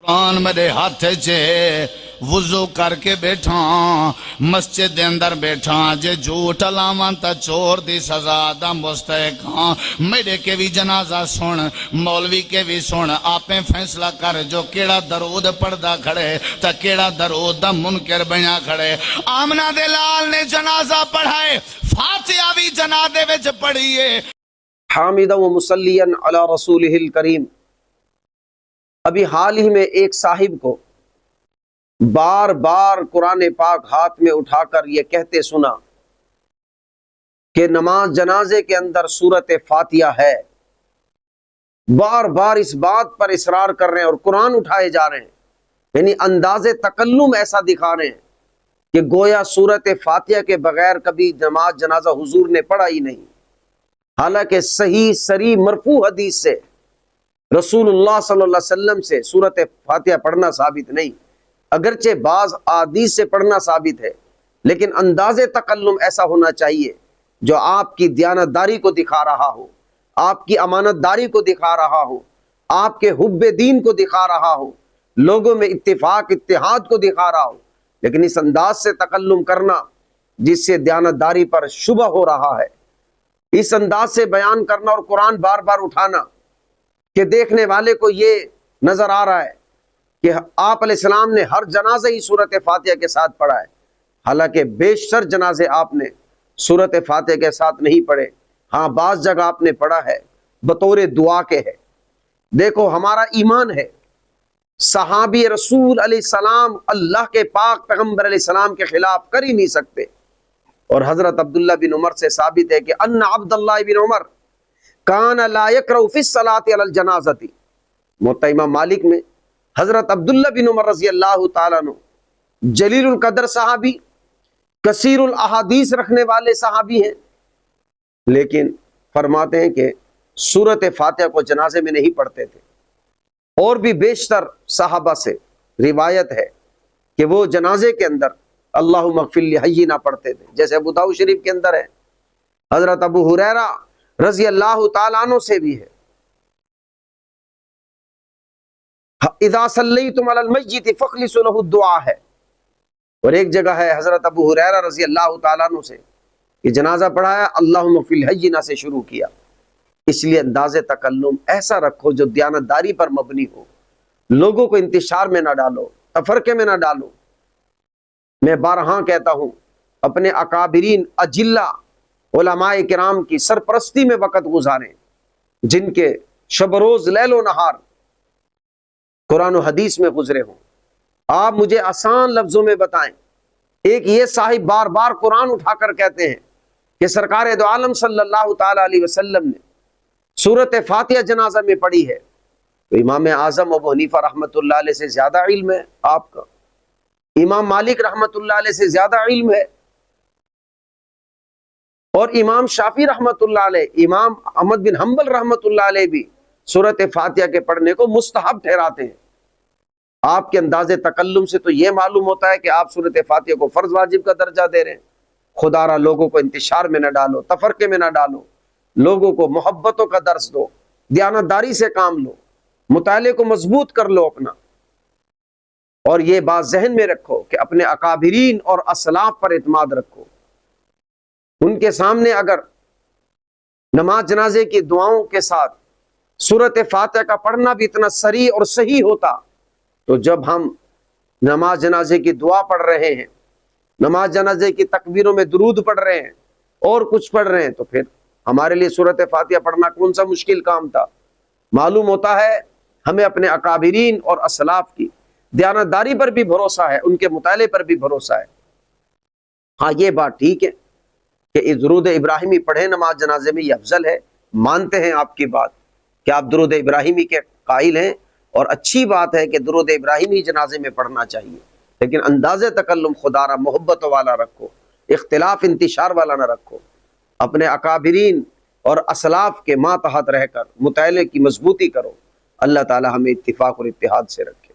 قرآن میرے ہاتھ چے وضو کر کے بیٹھا مسجد دے اندر بیٹھا جے جھوٹ لاواں تا چور دی سزا دا مستحق ہاں میرے کے بھی جنازہ سن مولوی کے بھی سن آپیں فیصلہ کر جو کیڑا درود پڑھدا کھڑے تا کیڑا درود دا منکر بنیا کھڑے آمنہ دے لال نے جنازہ پڑھائے فاتحہ بھی جنازے وچ پڑھیے حامدہ و مسلیاً علی رسولہ الکریم۔ ابھی حال ہی میں ایک صاحب کو بار بار قرآن پاک ہاتھ میں اٹھا کر یہ کہتے سنا کہ نماز جنازے کے اندر سورۃ فاتحہ ہے، بار بار اس بات پر اصرار کر رہے ہیں اور قرآن اٹھائے جا رہے ہیں، یعنی انداز تکلم ایسا دکھا رہے ہیں کہ گویا سورۃ فاتحہ کے بغیر کبھی نماز جنازہ حضور نے پڑھا ہی نہیں، حالانکہ صحیح صریح مرفوع حدیث سے رسول اللہ صلی اللہ علیہ وسلم سے سورۃ فاتحہ پڑھنا ثابت نہیں، اگرچہ بعض احادیث سے پڑھنا ثابت ہے، لیکن انداز تکلم ایسا ہونا چاہیے جو آپ کی دیانتداری کو دکھا رہا ہو، آپ کی امانت داری کو دکھا رہا ہو، آپ کے حب دین کو دکھا رہا ہو، لوگوں میں اتفاق اتحاد کو دکھا رہا ہو۔ لیکن اس انداز سے تکلم کرنا جس سے دیانتداری پر شبہ ہو رہا ہے، اس انداز سے بیان کرنا اور قرآن بار بار اٹھانا کہ دیکھنے والے کو یہ نظر آ رہا ہے کہ آپ علیہ السلام نے ہر جنازہ ہی سورۃ فاتحہ کے ساتھ پڑھا ہے، حالانکہ بیشتر جنازے آپ نے سورۃ فاتحہ کے ساتھ نہیں پڑھے، ہاں بعض جگہ آپ نے پڑھا ہے بطور دعا کے ہے۔ دیکھو ہمارا ایمان ہے صحابی رسول علیہ السلام اللہ کے پاک پیغمبر علیہ السلام کے خلاف کر ہی نہیں سکتے، اور حضرت عبداللہ بن عمر سے ثابت ہے کہ ان عبداللہ بن عمر کان لا یقرأ فی الصلاۃ علی الجنازۃ۔ موطأ امام مالک میں حضرت عبداللہ بن عمر رضی اللہ تعالیٰ عنہ جلیل القدر صحابی، کثیر الاحادیث رکھنے والے صحابی ہیں، لیکن فرماتے ہیں کہ سورۃ فاتحہ کو جنازے میں نہیں پڑھتے تھے۔ اور بھی بیشتر صحابہ سے روایت ہے کہ وہ جنازے کے اندر اللہم اغفر لحینا پڑھتے تھے، جیسے ابو داؤد شریف کے اندر ہے، حضرت ابو ہریرہ رضی اللہ تعالیٰ عنہ سے بھی ہے، اذا صلیتم علی المیت فاخلصوا له الدعاء ہے، اور ایک جگہ ہے حضرت ابو ہریرہ رضی اللہ تعالیٰ عنہ سے کہ جنازہ پڑھایا اللہم اغفر لحینا سے شروع کیا۔ اس لیے انداز تکلم ایسا رکھو جو دیانتداری پر مبنی ہو، لوگوں کو انتشار میں نہ ڈالو، تفرقے میں نہ ڈالو۔ میں بارہا کہتا ہوں اپنے اکابرین اجلہ علماء کرام کی سرپرستی میں وقت گزاریں، جن کے شب روز لیل و نہار قرآن و حدیث میں گزرے ہوں۔ آپ مجھے آسان لفظوں میں بتائیں، ایک یہ صاحب بار بار قرآن اٹھا کر کہتے ہیں کہ سرکار دو عالم صلی اللہ تعالی علیہ وسلم نے سورۃ فاتحہ جنازہ میں پڑھی ہے، تو امام اعظم ابو حنیفہ رحمۃ اللہ علیہ سے زیادہ علم ہے آپ کا، امام مالک رحمۃ اللہ علیہ سے زیادہ علم ہے، اور امام شافعی رحمۃ اللہ علیہ، امام احمد بن حنبل رحمۃ اللہ علیہ بھی سورۃ فاتحہ کے پڑھنے کو مستحب ٹھہراتے ہیں۔ آپ کے انداز تکلم سے تو یہ معلوم ہوتا ہے کہ آپ سورۃ فاتحہ کو فرض واجب کا درجہ دے رہے ہیں۔ خدا را لوگوں کو انتشار میں نہ ڈالو، تفرقے میں نہ ڈالو، لوگوں کو محبتوں کا درس دو، دیانتداری سے کام لو، مطالعے کو مضبوط کر لو اپنا، اور یہ بات ذہن میں رکھو کہ اپنے اکابرین اور اسلاف پر اعتماد رکھو۔ ان کے سامنے اگر نماز جنازے کی دعاؤں کے ساتھ سورۃ فاتحہ کا پڑھنا بھی اتنا صریح اور صحیح ہوتا، تو جب ہم نماز جنازے کی دعا پڑھ رہے ہیں، نماز جنازے کی تکبیروں میں درود پڑھ رہے ہیں اور کچھ پڑھ رہے ہیں، تو پھر ہمارے لیے سورۃ فاتحہ پڑھنا کون سا مشکل کام تھا؟ معلوم ہوتا ہے ہمیں اپنے اکابرین اور اسلاف کی دیانتداری پر بھی بھروسہ ہے، ان کے مطالعے پر بھی بھروسہ ہے۔ ہاں یہ بات ٹھیک ہے کہ درود ابراہیمی پڑھیں نماز جنازے میں، یہ افضل ہے، مانتے ہیں آپ کی بات کہ آپ درود ابراہیمی کے قائل ہیں، اور اچھی بات ہے کہ درود ابراہیمی جنازے میں پڑھنا چاہیے، لیکن انداز تکلم خدا را محبت والا رکھو، اختلاف انتشار والا نہ رکھو، اپنے اکابرین اور اسلاف کے ماتحت رہ کر مطالعے کی مضبوطی کرو۔ اللہ تعالی ہمیں اتفاق اور اتحاد سے رکھے۔